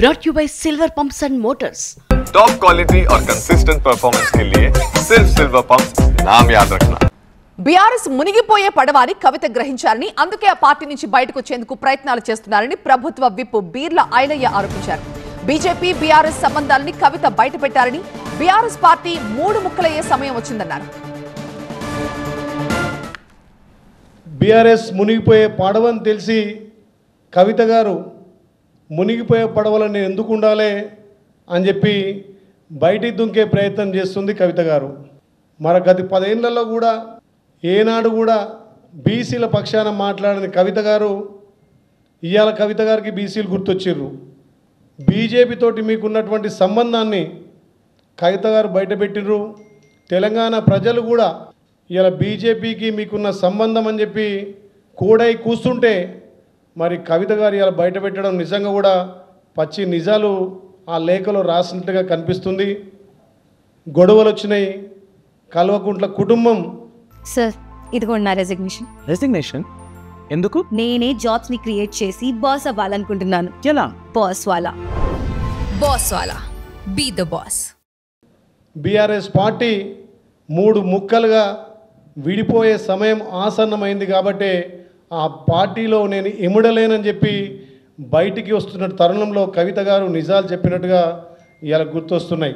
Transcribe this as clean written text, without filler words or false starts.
brought to you by Silver Pumps and Motors. Top quality और consistent performance के लिए सिर्फ सिल्वर पंप्स नाम याद रखना. బీఆర్ఎస్ మునిగిపోయే పడవాని కవిత గ్రహించారని అందుకే ఆ పార్టీ నుంచి బయటకు వచ్చేందుకు ప్రయత్నాలు చేస్తున్నారని ప్రభుత్వ విప్ బీర్ల ఐలయ్య ఆరోపించారు. బీజేపీ బీఆర్ఎస్ సంబంధాలని కవిత బయటపెట్టారని బీఆర్ఎస్ పార్టీ మూడు ముక్కలయ్యే సమయం వచ్చిందన్నారు. బీఆర్ఎస్ మునిగిపోయే పడవని తెలిసి కవిత గారు మునిగిపోయే పడవలని ఎందుకు ఉండాలి అని చెప్పి బయటికి దుంకే ప్రయత్నం చేస్తుంది కవిత గారు. మరి గత 10 ఏళ్లలో కూడా ఏనాడు కూడా బీసీల పక్షాన మాట్లాడిన కవిత గారు ఇవాళ కవిత గారికి బీసీలు గుర్తొచ్చిర్రు. బీజేపీ తోటి మీకున్నటువంటి సంబంధాన్ని కవిత గారు బయటపెట్టిర్రు. తెలంగాణ ప్రజలు కూడా ఇవాళ బీజేపీకి మీకున్న సంబంధం అని చెప్పి కూడై కూస్తుంటే మరి కవిత గారు ఇవాళ బయటపెట్టడం నిజంగా కూడా పచ్చి నిజాలు ఆ లేఖలో రాసినట్టుగా కనిపిస్తుంది. గొడవలు వచ్చినాయి. కల్వకుంట్ల కుటుంబం సార్ ఇదిగోండి నా రెసిగ్నేషన్. ఎందుకు? నేనే జాబ్స్ ని క్రియేట్ చేసి బాస్ అవ్వాలనుకుంటున్నాను. ఎలా? బాస్ వాలా be the boss. BRS party 3 ముక్కలుగా విడిపోయే సమయం ఆసన్నమైంది కాబట్టి ఆ పార్టీలో నేను ఇముడలేనని చెప్పి బయటికి వస్తున్న తరుణంలో కవిత గారు నిజాలు చెప్పినట్టుగా ఇలా గుర్తొస్తున్నాయి.